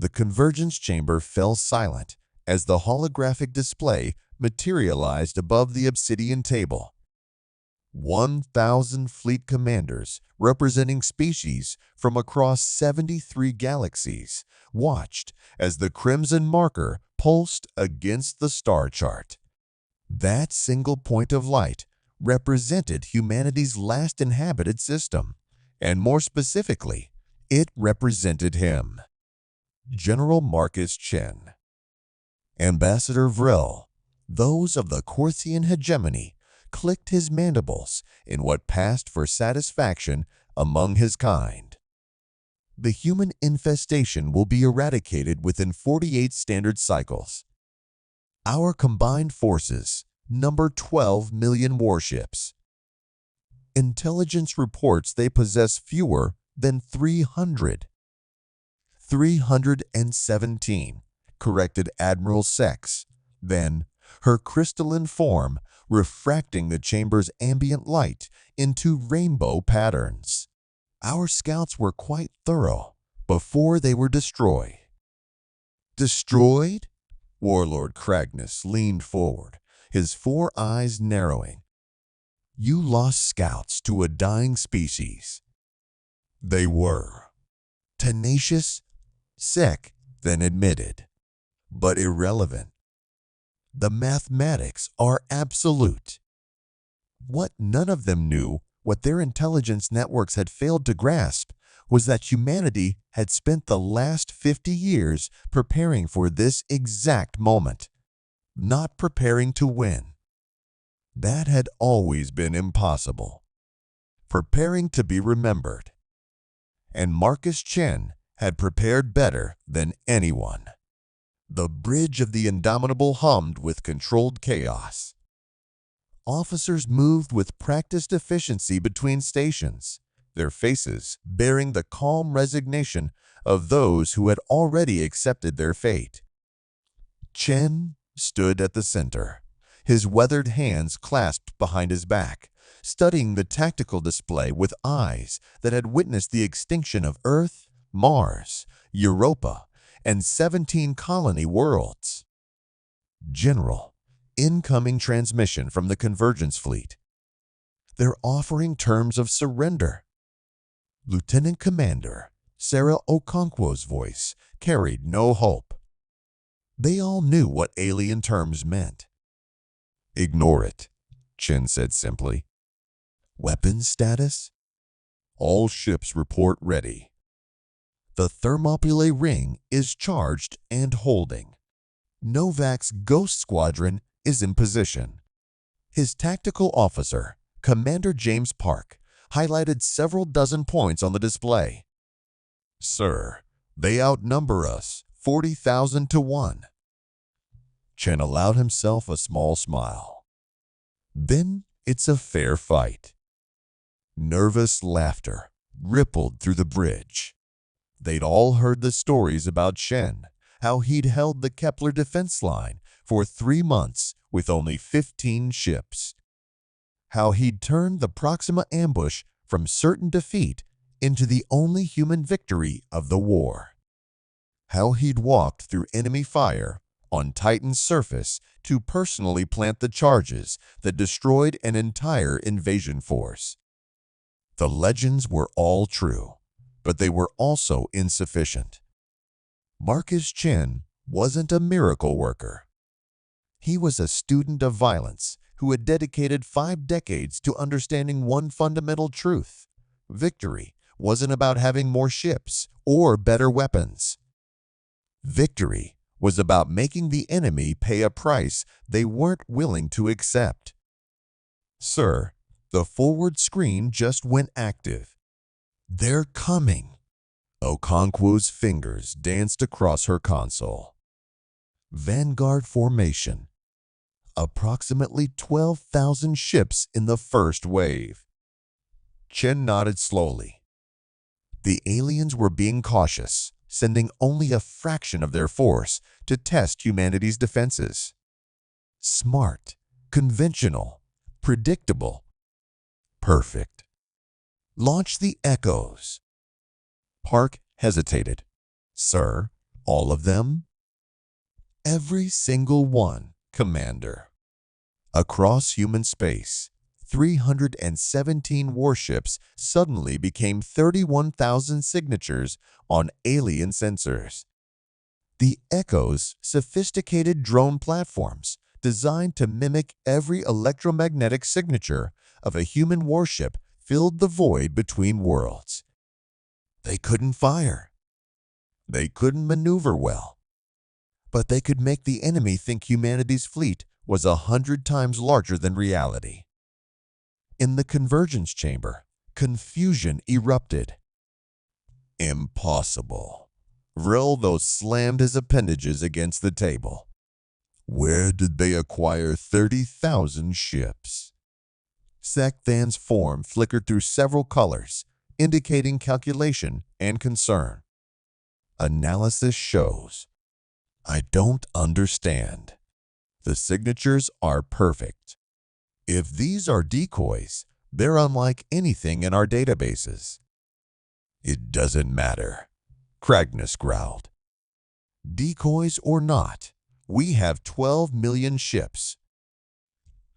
The convergence chamber fell silent as the holographic display materialized above the obsidian table. 1,000 fleet commanders representing species from across 73 galaxies watched as the crimson marker pulsed against the star chart. That single point of light represented humanity's last inhabited system, and more specifically, it represented him. General Marcus Chen. Ambassador Vril, those of the Corsian hegemony, clicked his mandibles in what passed for satisfaction among his kind. The human infestation will be eradicated within 48 standard cycles. Our combined forces number 12 million warships. Intelligence reports they possess fewer than 300. 317, corrected Admiral Sex. Then, her crystalline form refracting the chamber's ambient light into rainbow patterns. Our scouts were quite thorough before they were destroyed. Destroyed? Warlord Cragnus leaned forward, his 4 eyes narrowing. You lost scouts to a dying species. They were tenacious, Sec then admitted, but irrelevant. The mathematics are absolute. What none of them knew, what their intelligence networks had failed to grasp, was that humanity had spent the last 50 years preparing for this exact moment, not preparing to win. That had always been impossible. Preparing to be remembered. And Marcus Chen had prepared better than anyone. The bridge of the Indomitable hummed with controlled chaos. Officers moved with practiced efficiency between stations, their faces bearing the calm resignation of those who had already accepted their fate. Chen stood at the center, his weathered hands clasped behind his back, studying the tactical display with eyes that had witnessed the extinction of Earth, Mars, Europa, and 17 colony worlds. General, incoming transmission from the Convergence Fleet. They're offering terms of surrender. Lieutenant Commander Sarah Okonkwo's voice carried no hope. They all knew what alien terms meant. Ignore it, Chen said simply. Weapons status? All ships report ready. The Thermopylae ring is charged and holding. Novak's Ghost Squadron is in position. His tactical officer, Commander James Park, highlighted several dozen points on the display. Sir, they outnumber us 40,000 to 1. Chen allowed himself a small smile. Then it's a fair fight. Nervous laughter rippled through the bridge. They'd all heard the stories about Chen, how he'd held the Kepler defense line for 3 months with only 15 ships. How he'd turned the Proxima ambush from certain defeat into the only human victory of the war. How he'd walked through enemy fire on Titan's surface to personally plant the charges that destroyed an entire invasion force. The legends were all true, but they were also insufficient. Marcus Chen wasn't a miracle worker. He was a student of violence who had dedicated 5 decades to understanding one fundamental truth. Victory wasn't about having more ships or better weapons. Victory was about making the enemy pay a price they weren't willing to accept. Sir, the forward screen just went active. They're coming. Okonkwo's fingers danced across her console. Vanguard formation. Approximately 12,000 ships in the first wave. Chen nodded slowly. The aliens were being cautious, sending only a fraction of their force to test humanity's defenses. Smart, conventional, predictable. Perfect. Launch the Echoes. Park hesitated. Sir, All of them? Every single one, Commander. Across human space, 317 warships suddenly became 31,000 signatures on alien sensors. The Echo's sophisticated drone platforms, designed to mimic every electromagnetic signature of a human warship, filled the void between worlds. They couldn't fire. They couldn't maneuver well. But they could make the enemy think humanity's fleet was 100 times larger than reality. In the convergence chamber, confusion erupted. Impossible. Vril slammed his appendages against the table. Where did they acquire 30,000 ships? Sakthan's form flickered through several colors, indicating calculation and concern. Analysis shows. I don't understand. The signatures are perfect. If these are decoys, they're unlike anything in our databases. It doesn't matter, Cragnus growled. Decoys or not, we have 12 million ships.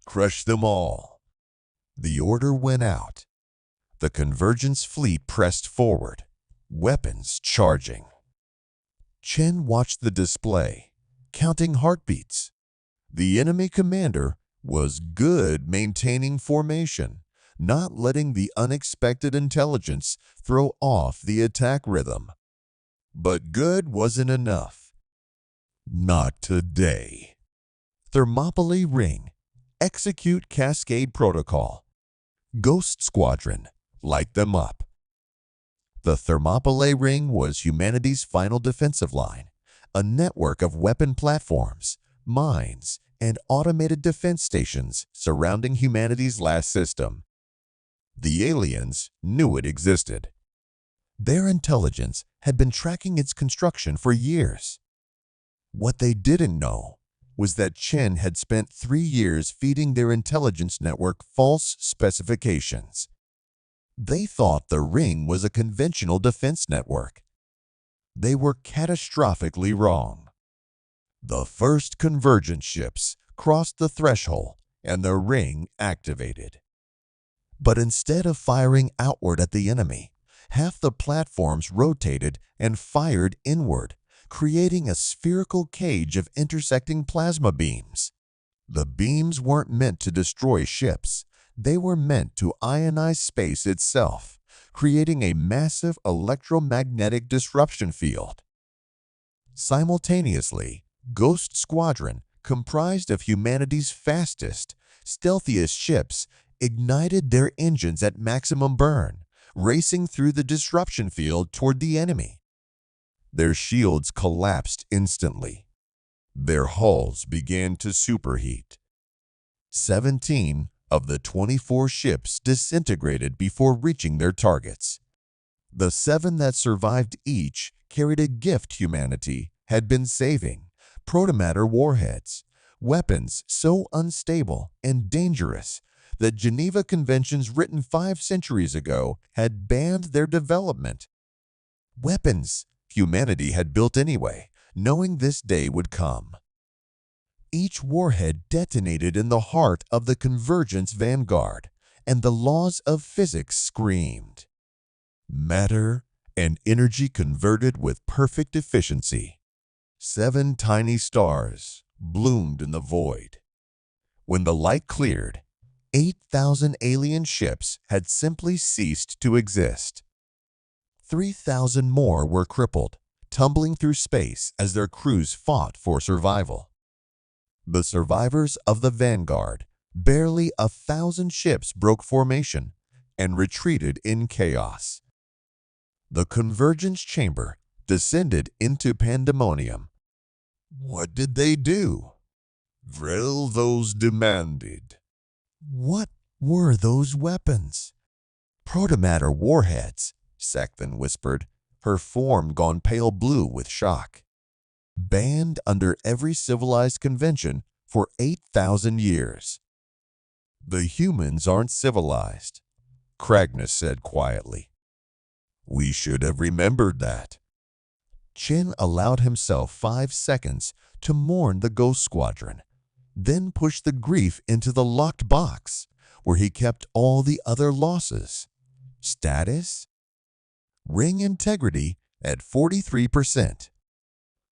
Crush them all. The order went out. The convergence fleet pressed forward, weapons charging. Chen watched the display, counting heartbeats. The enemy commander was good maintaining formation, not letting the unexpected intelligence throw off the attack rhythm. But good wasn't enough. Not today. Thermopylae Ring. Execute Cascade Protocol. Ghost Squadron. Light them up. The Thermopylae Ring was humanity's final defensive line, a network of weapon platforms, mines, and automated defense stations surrounding humanity's last system. The aliens knew it existed. Their intelligence had been tracking its construction for years. What they didn't know was that Chen had spent 3 years feeding their intelligence network false specifications. They thought the ring was a conventional defense network. They were catastrophically wrong. The first convergence ships crossed the threshold and the ring activated. But instead of firing outward at the enemy, half the platforms rotated and fired inward, creating a spherical cage of intersecting plasma beams. The beams weren't meant to destroy ships. They were meant to ionize space itself, creating a massive electromagnetic disruption field. Simultaneously, Ghost Squadron, comprised of humanity's fastest, stealthiest ships, ignited their engines at maximum burn, racing through the disruption field toward the enemy. Their shields collapsed instantly. Their hulls began to superheat. 17 of the 24 ships disintegrated before reaching their targets. The 7 that survived each carried a gift humanity had been saving: protomatter warheads, weapons so unstable and dangerous that Geneva Conventions written 5 centuries ago had banned their development. Weapons humanity had built anyway, knowing this day would come. Each warhead detonated in the heart of the convergence vanguard, and the laws of physics screamed. Matter and energy converted with perfect efficiency. 7 tiny stars bloomed in the void. When the light cleared, 8,000 alien ships had simply ceased to exist. 3,000 more were crippled, tumbling through space as their crews fought for survival. The survivors of the vanguard, barely 1,000 ships, broke formation and retreated in chaos. The convergence chamber descended into pandemonium. What did they do? Vril demanded. What were those weapons? Protomatter warheads, Sakthan whispered, her form gone pale blue with shock. Banned under every civilized convention for 8,000 years. The humans aren't civilized, Cragnus said quietly. We should have remembered that. Chin allowed himself 5 seconds to mourn the Ghost Squadron, then pushed the grief into the locked box, where he kept all the other losses. Status? Ring integrity at 43%.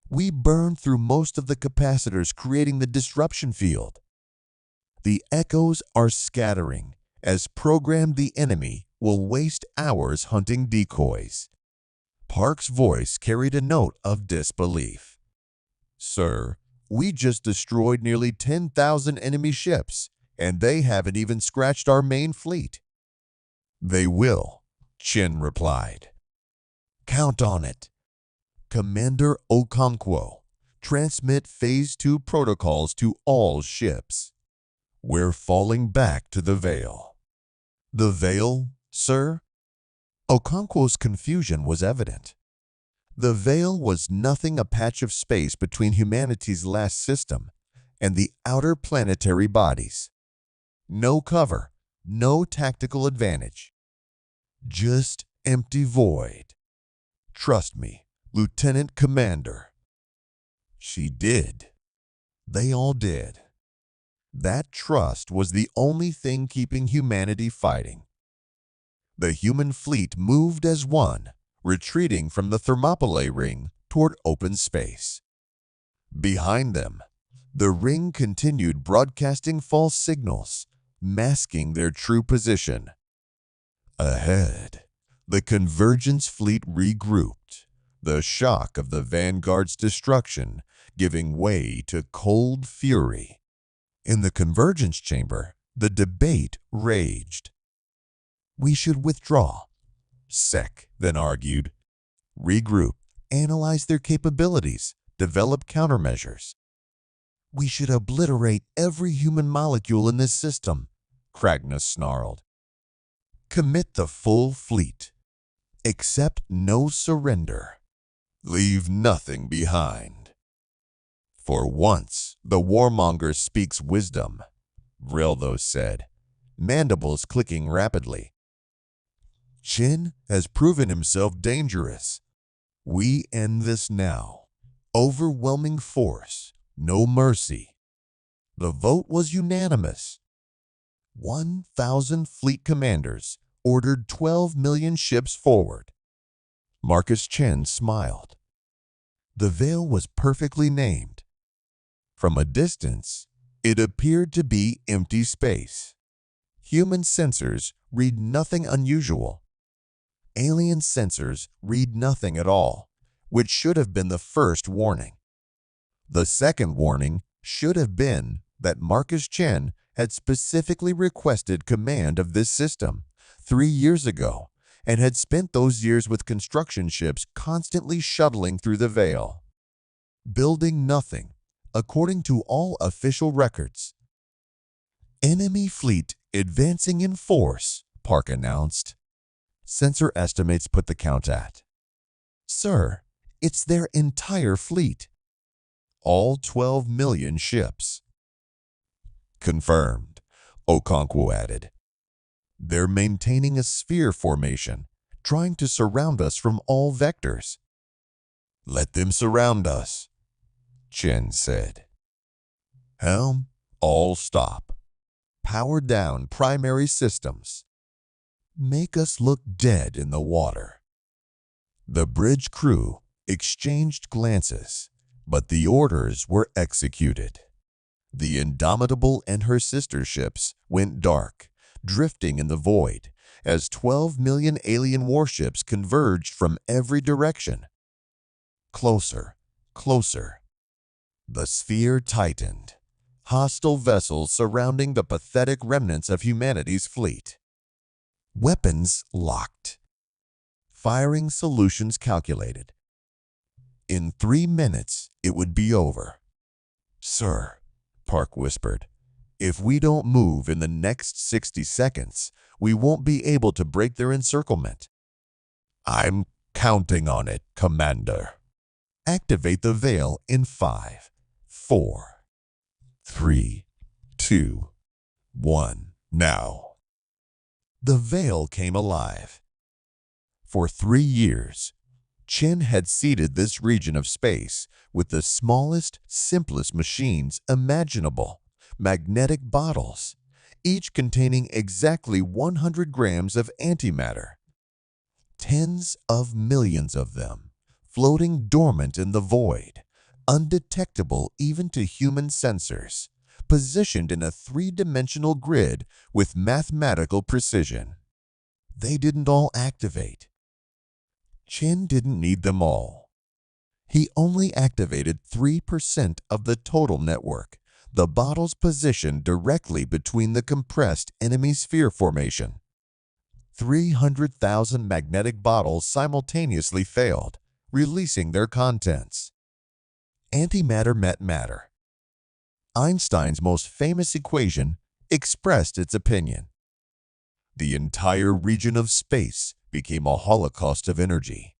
We burned through most of the capacitors, creating the disruption field. The echoes are scattering, as programmed the enemy will waste hours hunting decoys. Park's voice carried a note of disbelief. Sir, we just destroyed nearly 10,000 enemy ships, and they haven't even scratched our main fleet. They will, Chin replied. Count on it. Commander Okonkwo, transmit Phase 2 protocols to all ships. We're falling back to the Veil. The Veil, sir? Okonkwo's confusion was evident. The Veil was nothing a patch of space between humanity's last system and the outer planetary bodies. No cover, no tactical advantage. Just empty void. Trust me, Lieutenant Commander. She did. They all did. That trust was the only thing keeping humanity fighting. The human fleet moved as one, retreating from the Thermopylae ring toward open space. Behind them, the ring continued broadcasting false signals, masking their true position. Ahead, the Convergence fleet regrouped, the shock of the Vanguard's destruction giving way to cold fury. In the Convergence chamber, the debate raged. We should withdraw, Sec then argued. Regroup, analyze their capabilities, develop countermeasures. We should obliterate every human molecule in this system, Kragnus snarled. Commit the full fleet. Accept no surrender. Leave nothing behind. For once, the warmonger speaks wisdom, Rildo said, mandibles clicking rapidly. Chin has proven himself dangerous. We end this now. Overwhelming force, no mercy. The vote was unanimous. 1,000 fleet commanders ordered 12 million ships forward. Marcus Chen smiled. The Veil was perfectly named. From a distance, it appeared to be empty space. Human sensors read nothing unusual. Alien sensors read nothing at all, which should have been the first warning. The second warning should have been that Marcus Chen had specifically requested command of this system 3 years ago and had spent those years with construction ships constantly shuttling through the Veil, building nothing, according to all official records. Enemy fleet advancing in force, Park announced. Sensor estimates put the count at. Sir, it's their entire fleet. All 12 million ships. Confirmed, Okonkwo added. They're maintaining a sphere formation, trying to surround us from all vectors. Let them surround us, Chen said. Helm, all stop. Power down primary systems. Make us look dead in the water. The bridge crew exchanged glances, but the orders were executed. The Indomitable and her sister ships went dark, drifting in the void, as 12 million alien warships converged from every direction. Closer, closer. The sphere tightened. Hostile vessels surrounding the pathetic remnants of humanity's fleet. Weapons locked. Firing solutions calculated. In 3 minutes, it would be over. Sir, Park whispered, if we don't move in the next 60 seconds, we won't be able to break their encirclement. I'm counting on it, Commander. Activate the Veil in 5, 4, 3, 2, 1, now. The Veil came alive. For 3 years, Qin had seeded this region of space with the smallest, simplest machines imaginable, magnetic bottles, each containing exactly 100 grams of antimatter. Tens of millions of them, floating dormant in the void, undetectable even to human sensors, positioned in a three-dimensional grid with mathematical precision. They didn't all activate. Qin didn't need them all. He only activated 3% of the total network, the bottles positioned directly between the compressed enemy sphere formation. 300,000 magnetic bottles simultaneously failed, releasing their contents. Antimatter met matter. Einstein's most famous equation expressed its opinion. The entire region of space became a holocaust of energy.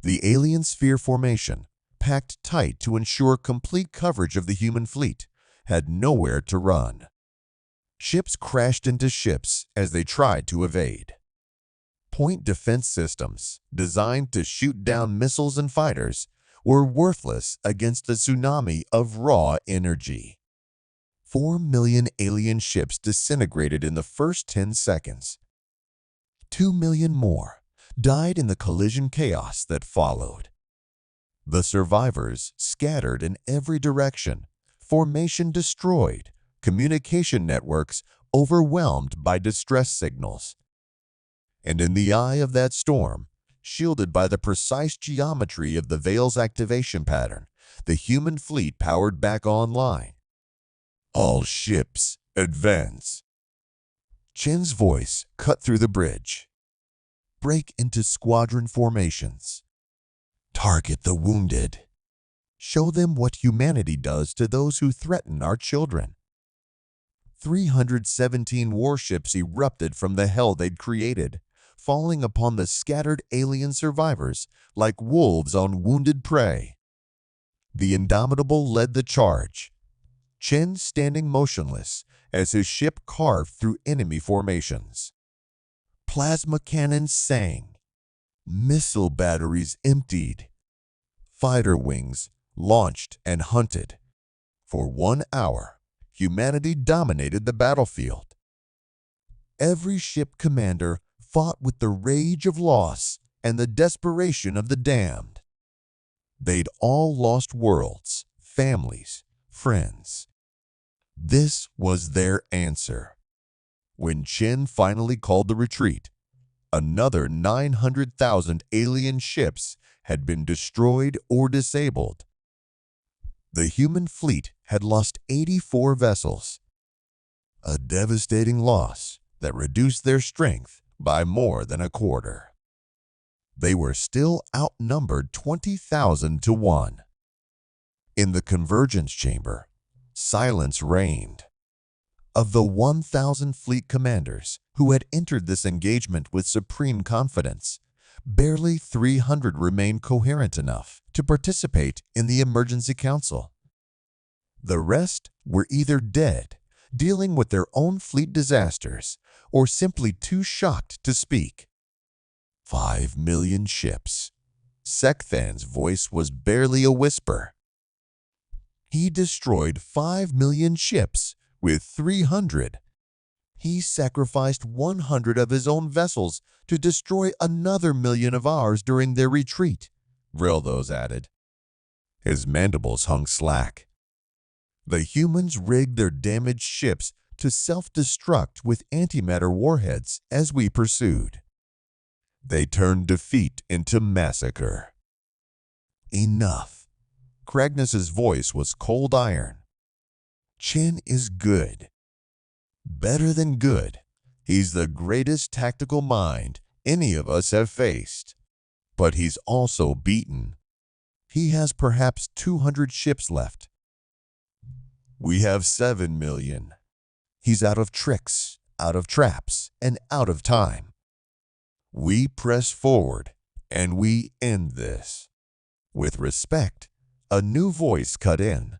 The alien sphere formation, packed tight to ensure complete coverage of the human fleet, had nowhere to run. Ships crashed into ships as they tried to evade. Point defense systems, designed to shoot down missiles and fighters, were worthless against the tsunami of raw energy. 4 million alien ships disintegrated in the first 10 seconds. 2 million more died in the collision chaos that followed. The survivors scattered in every direction, formation destroyed, communication networks overwhelmed by distress signals. And in the eye of that storm, shielded by the precise geometry of the Veil's activation pattern, the human fleet powered back online. All ships, advance. Qin's voice cut through the bridge. Break into squadron formations. Target the wounded. Show them what humanity does to those who threaten our children. 317 warships erupted from the hell they'd created, falling upon the scattered alien survivors like wolves on wounded prey. The Indomitable led the charge, Qin standing motionless as his ship carved through enemy formations. Plasma cannons sang. Missile batteries emptied. Fighter wings launched and hunted. For 1 hour, humanity dominated the battlefield. Every ship commander fought with the rage of loss and the desperation of the damned. They'd all lost worlds, families, friends. This was their answer. When Qin finally called the retreat, another 900,000 alien ships had been destroyed or disabled. The human fleet had lost 84 vessels, a devastating loss that reduced their strength by more than a quarter. They were still outnumbered 20,000 to 1. In the convergence chamber, silence reigned. Of the 1,000 fleet commanders who had entered this engagement with supreme confidence, barely 300 remained coherent enough to participate in the emergency council. The rest were either dead, dealing with their own fleet disasters, or simply too shocked to speak. 5 million ships. Sekthan's voice was barely a whisper. He destroyed 5 million ships with 300. He sacrificed 100 of his own vessels to destroy another million of ours during their retreat, Vrildos added. His mandibles hung slack. The humans rigged their damaged ships to self-destruct with antimatter warheads as we pursued. They turned defeat into massacre. Enough. Cragnus's voice was cold iron. Qin is good. Better than good. He's the greatest tactical mind any of us have faced. But he's also beaten. He has perhaps 200 ships left. We have 7 million. He's out of tricks, out of traps, and out of time. We press forward, and we end this. With respect, a new voice cut in.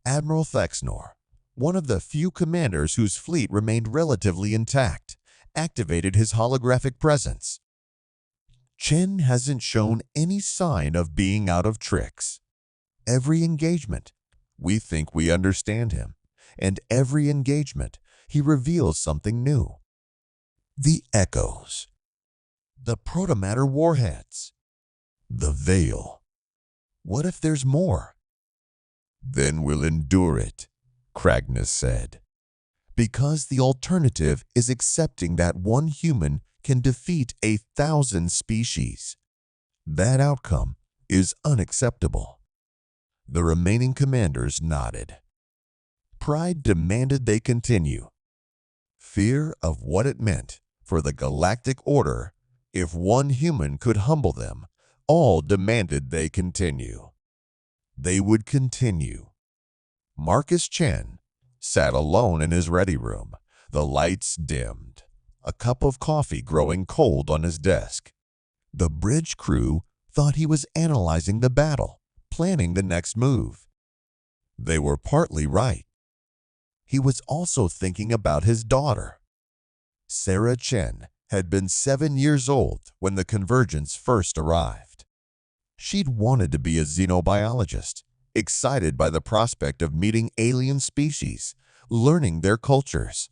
Admiral Thexnor, one of the few commanders whose fleet remained relatively intact, activated his holographic presence. Chen hasn't shown any sign of being out of tricks. Every engagement, we think we understand him, and every engagement, he reveals something new. The echoes, the protomatter warheads, the veil. What if there's more? Then we'll endure it, Cragness said, because the alternative is accepting that one human can defeat 1,000 species. That outcome is unacceptable. The remaining commanders nodded. Pride demanded they continue. Fear of what it meant for the Galactic Order if one human could humble them, all demanded they continue. They would continue. Marcus Chen sat alone in his ready room, the lights dimmed, a cup of coffee growing cold on his desk. The bridge crew thought he was analyzing the battle, planning the next move. They were partly right. He was also thinking about his daughter. Sarah Chen had been 7 years old when the Convergence first arrived. She'd wanted to be a xenobiologist, excited by the prospect of meeting alien species, learning their cultures.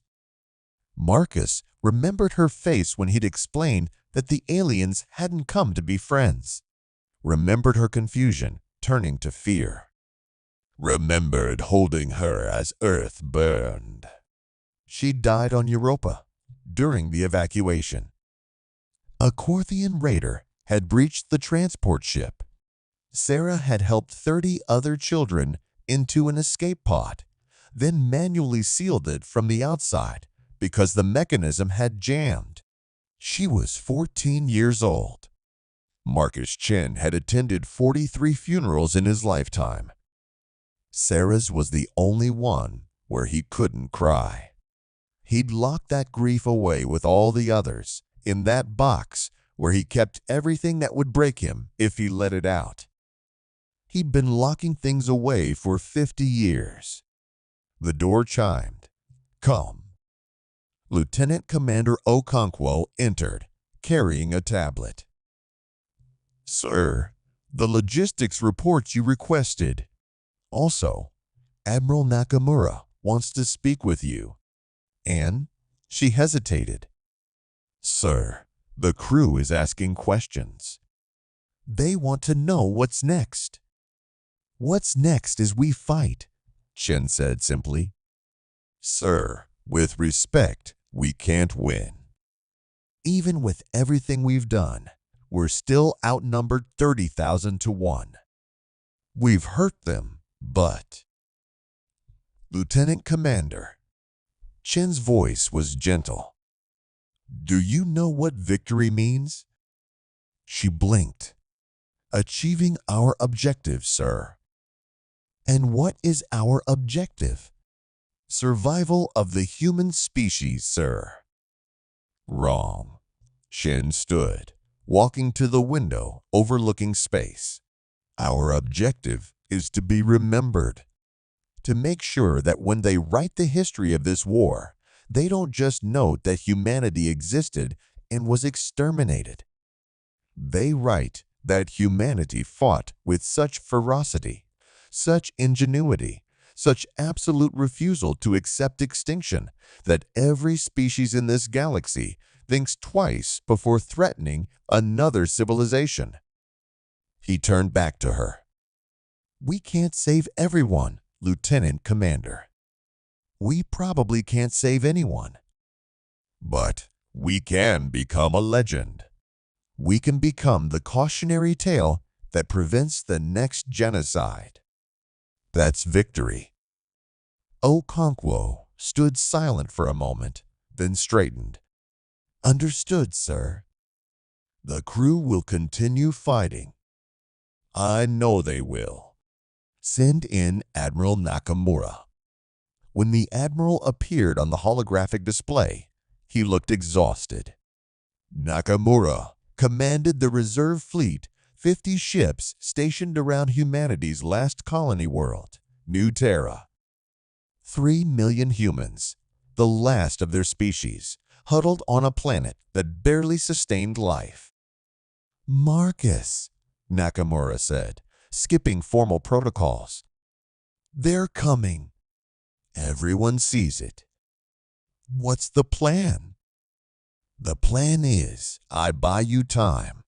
Marcus remembered her face when he'd explained that the aliens hadn't come to be friends. Remembered her confusion, turning to fear. Remembered holding her as Earth burned. She died on Europa during the evacuation. A Corthian raider had breached the transport ship. Sarah had helped 30 other children into an escape pod, then manually sealed it from the outside because the mechanism had jammed. She was 14 years old. Marcus Chen had attended 43 funerals in his lifetime. Sarah's was the only one where he couldn't cry. He'd locked that grief away with all the others in that box where he kept everything that would break him if he let it out. He'd been locking things away for 50 years. The door chimed. Come. Lieutenant Commander Okonkwo entered, carrying a tablet. Sir, the logistics reports you requested. Also, Admiral Nakamura wants to speak with you. And she hesitated. Sir, the crew is asking questions. They want to know what's next. What's next is we fight, Chen said simply. Sir, with respect, we can't win. Even with everything we've done, we're still outnumbered 30,000 to 1. We've hurt them, but... Lieutenant Commander, Chen's voice was gentle. Do you know what victory means? She blinked. Achieving our objective, sir. And what is our objective? Survival of the human species, sir. Wrong. Chen stood, walking to the window overlooking space. Our objective is to be remembered. To make sure that when they write the history of this war, they don't just note that humanity existed and was exterminated. They write that humanity fought with such ferocity, such ingenuity, such absolute refusal to accept extinction that every species in this galaxy thinks twice before threatening another civilization. He turned back to her. We can't save everyone, Lieutenant Commander. We probably can't save anyone. But we can become a legend. We can become the cautionary tale that prevents the next genocide. That's victory. Okonkwo stood silent for a moment, then straightened. Understood, sir. The crew will continue fighting. I know they will. Send in Admiral Nakamura. When the Admiral appeared on the holographic display, he looked exhausted. Nakamura commanded the reserve fleet, 50 ships stationed around humanity's last colony world, New Terra. 3 million humans, the last of their species, huddled on a planet that barely sustained life. Marcus, Nakamura said, skipping formal protocols. They're coming. Everyone sees it. What's the plan? The plan is I buy you time.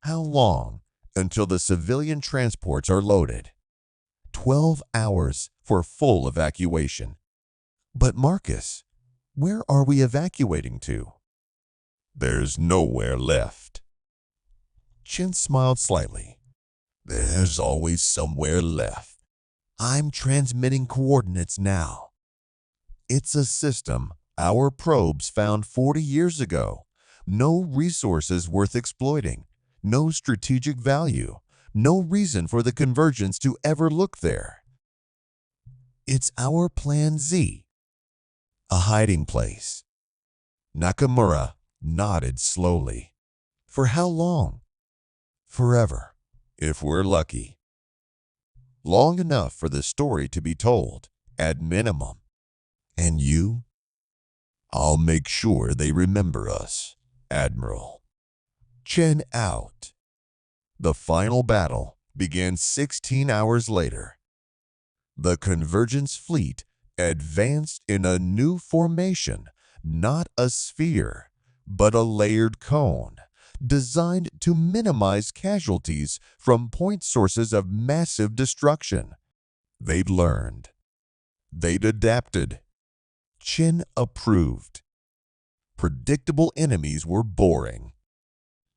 How long? Until the civilian transports are loaded. 12 hours for full evacuation. But Marcus, where are we evacuating to? There's nowhere left. Chin smiled slightly. There's always somewhere left. I'm transmitting coordinates now. It's a system our probes found 40 years ago. No resources worth exploiting. No strategic value. No reason for the convergence to ever look there. It's our Plan Z. A hiding place. Nakamura nodded slowly. For how long? Forever, if we're lucky. Long enough for the story to be told, at minimum. And you? I'll make sure they remember us, Admiral. Chen out. The final battle began 16 hours later. The Convergence fleet advanced in a new formation, not a sphere, but a layered cone, designed to minimize casualties from point sources of massive destruction. They'd learned. They'd adapted. Chin approved. Predictable enemies were boring.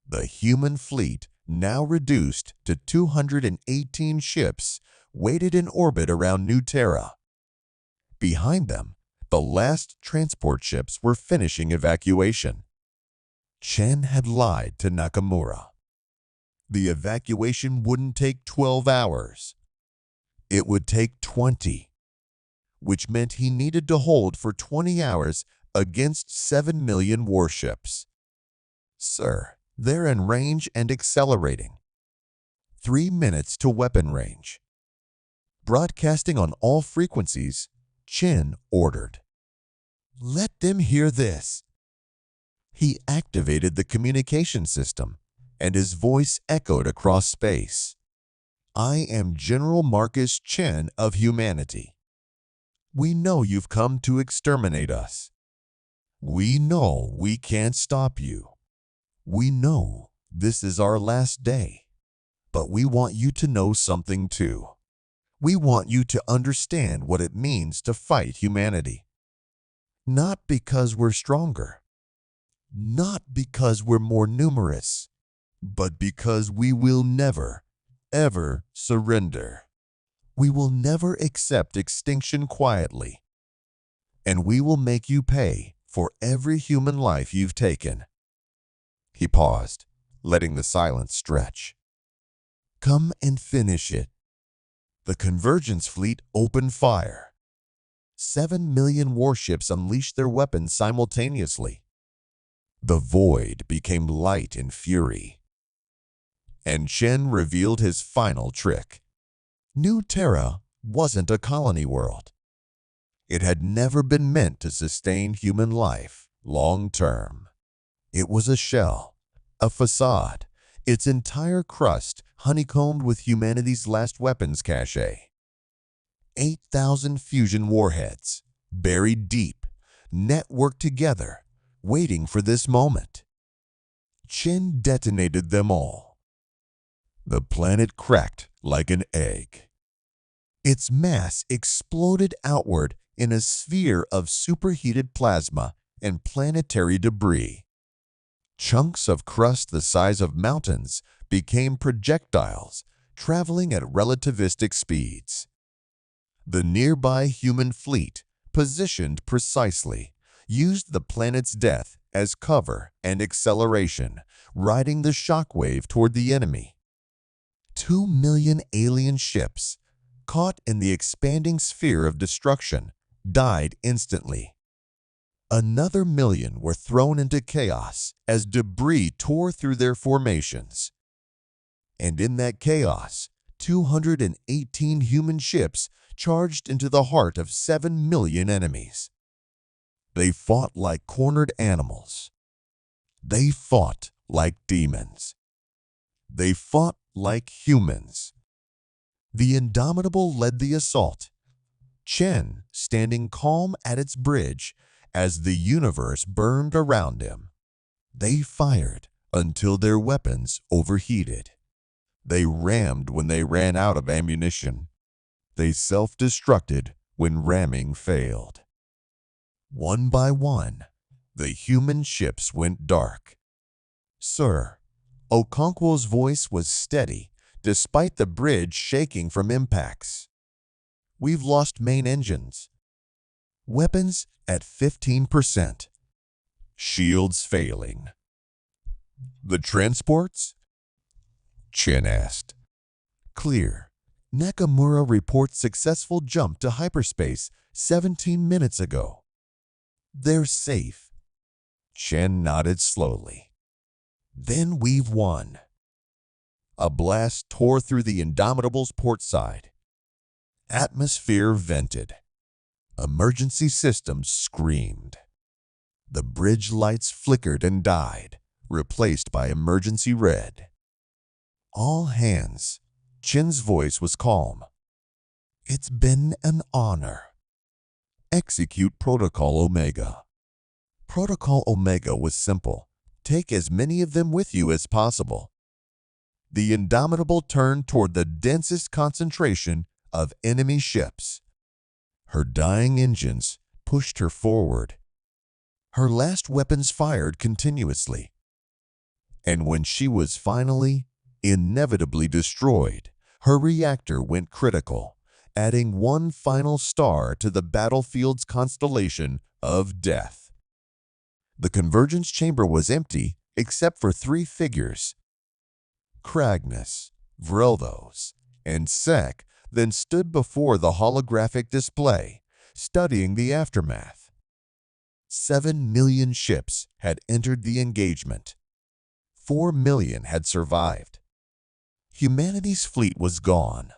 The human fleet, now reduced to 218 ships, waited in orbit around New Terra. Behind them, the last transport ships were finishing evacuation. Chen had lied to Nakamura. The evacuation wouldn't take 12 hours. It would take 20, which meant he needed to hold for 20 hours against 7 million warships. Sir, they're in range and accelerating. 3 minutes to weapon range. Broadcasting on all frequencies, Chen ordered. Let them hear this. He activated the communication system, and his voice echoed across space. I am General Marcus Chen of humanity. We know you've come to exterminate us. We know we can't stop you. We know this is our last day. But we want you to know something too. We want you to understand what it means to fight humanity. Not because we're stronger. Not because we're more numerous. But because we will never, ever surrender. We will never accept extinction quietly. And we will make you pay for every human life you've taken. He paused, letting the silence stretch. Come and finish it. The Convergence fleet opened fire. 7 million warships unleashed their weapons simultaneously. The void became light in fury. And Chen revealed his final trick. New Terra wasn't a colony world. It had never been meant to sustain human life long term. It was a shell, a facade, its entire crust honeycombed with humanity's last weapons cache. 8,000 fusion warheads, buried deep, networked together, waiting for this moment. Chen detonated them all. The planet cracked like an egg. Its mass exploded outward in a sphere of superheated plasma and planetary debris. Chunks of crust the size of mountains became projectiles, traveling at relativistic speeds. The nearby human fleet, positioned precisely, used the planet's death as cover and acceleration, riding the shockwave toward the enemy. 2 million alien ships, caught in the expanding sphere of destruction, died instantly. Another million were thrown into chaos as debris tore through their formations. And in that chaos, 218 human ships charged into the heart of 7 million enemies. They fought like cornered animals. They fought like demons. They fought like humans. The Indomitable led the assault, Chen standing calm at its bridge as the universe burned around him. They fired until their weapons overheated. They rammed when they ran out of ammunition. They self-destructed when ramming failed. One by one, the human ships went dark. Sir, Okonkwo's voice was steady despite the bridge shaking from impacts. We've lost main engines. Weapons at 15%. Shields failing. The transports? Chen asked. Clear. Nakamura reports successful jump to hyperspace 17 minutes ago. They're safe. Chen nodded slowly. Then we've won. A blast tore through the Indomitable's port side. Atmosphere vented. Emergency systems screamed. The bridge lights flickered and died, replaced by emergency red. All hands. Chen's voice was calm. It's been an honor. Execute Protocol Omega. Protocol Omega was simple. Take as many of them with you as possible. The Indomitable turned toward the densest concentration of enemy ships. Her dying engines pushed her forward. Her last weapons fired continuously. And when she was finally, inevitably destroyed, her reactor went critical, adding one final star to the battlefield's constellation of death. The convergence chamber was empty except for three figures. Cragnus, Vrelthos, and Sek then stood before the holographic display, studying the aftermath. 7 million ships had entered the engagement. 4 million had survived. Humanity's fleet was gone.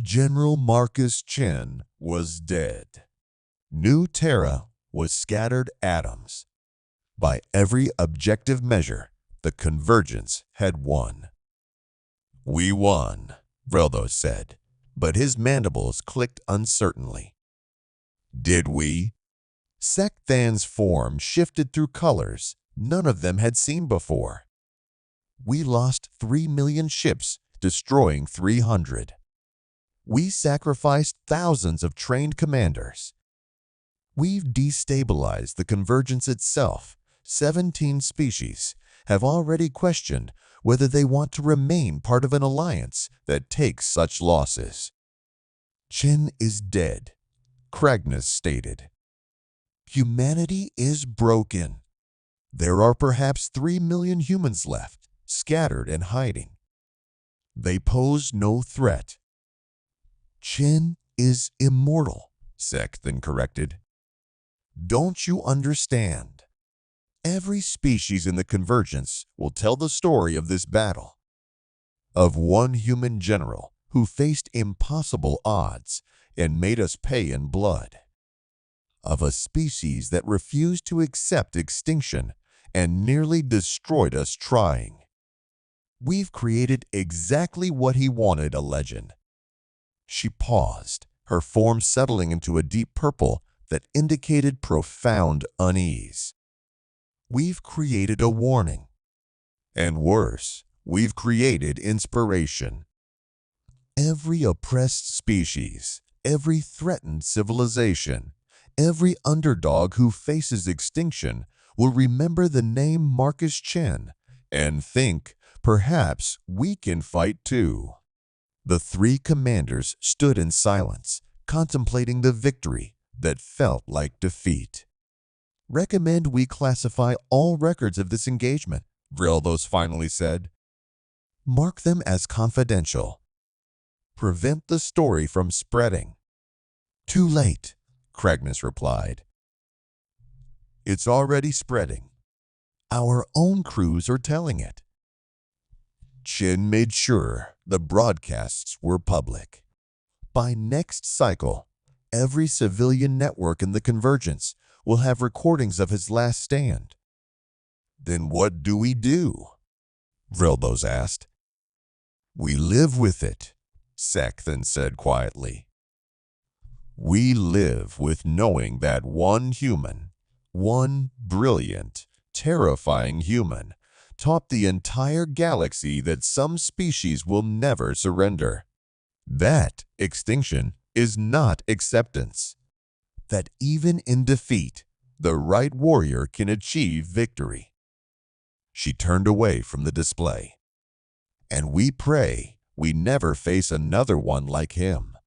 General Marcus Chen was dead. New Terra was scattered atoms. By every objective measure, the convergence had won. We won, Vrelthos said, but his mandibles clicked uncertainly. Did we? Sekthan's form shifted through colors none of them had seen before. We lost 3 million ships, destroying 300. We sacrificed thousands of trained commanders. We've destabilized the convergence itself. 17 species have already questioned whether they want to remain part of an alliance that takes such losses. Chen is dead, Cragnus stated. Humanity is broken. There are perhaps 3 million humans left, scattered and hiding. They pose no threat. Chen is immortal, Sek then corrected. Don't you understand? Every species in the convergence will tell the story of this battle. Of one human general who faced impossible odds and made us pay in blood. Of a species that refused to accept extinction and nearly destroyed us trying. We've created exactly what he wanted, a legend. She paused, her form settling into a deep purple that indicated profound unease. We've created a warning. And worse, we've created inspiration. Every oppressed species, every threatened civilization, every underdog who faces extinction will remember the name Marcus Chen and think, perhaps we can fight too. The three commanders stood in silence, contemplating the victory that felt like defeat. Recommend we classify all records of this engagement, Vrelthos finally said. Mark them as confidential. Prevent the story from spreading. Too late, Cragnus replied. It's already spreading. Our own crews are telling it. Chen made sure the broadcasts were public. By next cycle, every civilian network in the convergence will have recordings of his last stand. Then what do we do? Vrildos asked. We live with it, Sek then said quietly. We live with knowing that one human, one brilliant, terrifying human, taught the entire galaxy that some species will never surrender. That extinction is not acceptance. That even in defeat, the right warrior can achieve victory. She turned away from the display. And we pray we never face another one like him.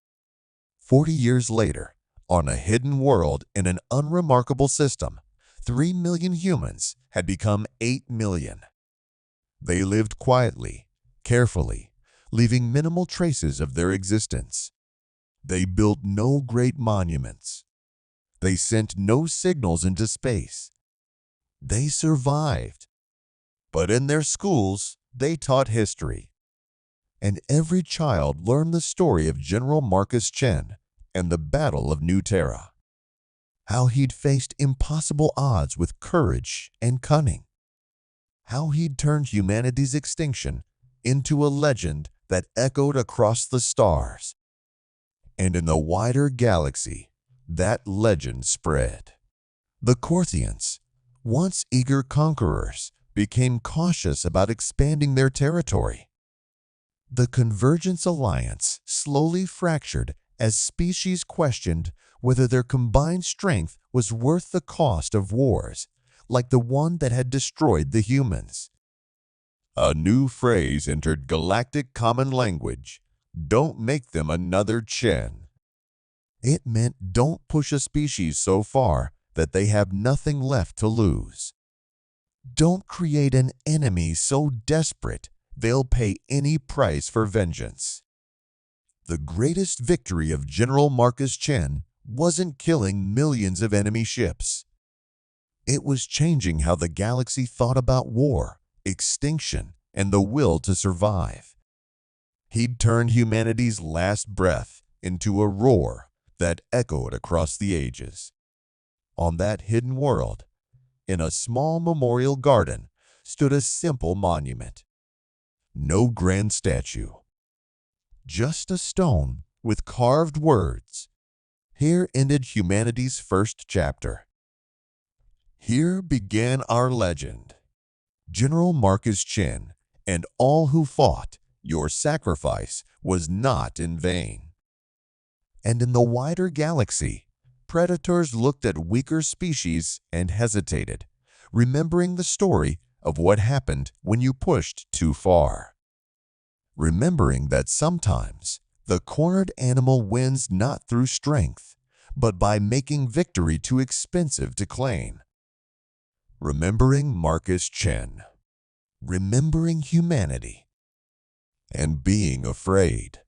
40 years later, on a hidden world in an unremarkable system, 3 million humans had become 8 million. They lived quietly, carefully, leaving minimal traces of their existence. They built no great monuments. They sent no signals into space. They survived. But in their schools, they taught history. And every child learned the story of General Marcus Chen and the Battle of New Terra. How he'd faced impossible odds with courage and cunning. How he'd turned humanity's extinction into a legend that echoed across the stars. And in the wider galaxy, that legend spread. The Corthians, once eager conquerors, became cautious about expanding their territory. The Convergence Alliance slowly fractured as species questioned whether their combined strength was worth the cost of wars, like the one that had destroyed the humans. A new phrase entered galactic common language: don't make them another Chen. It meant don't push a species so far that they have nothing left to lose. Don't create an enemy so desperate they'll pay any price for vengeance. The greatest victory of General Marcus Chen wasn't killing millions of enemy ships. It was changing how the galaxy thought about war, extinction, and the will to survive. He'd turned humanity's last breath into a roar that echoed across the ages. On that hidden world, in a small memorial garden, stood a simple monument. No grand statue. Just a stone with carved words. Here ended humanity's first chapter. Here began our legend. General Marcus Chen and all who fought, your sacrifice was not in vain. And in the wider galaxy, predators looked at weaker species and hesitated, remembering the story of what happened when you pushed too far. Remembering that sometimes the cornered animal wins not through strength, but by making victory too expensive to claim. Remembering Marcus Chen. Remembering humanity. And being afraid.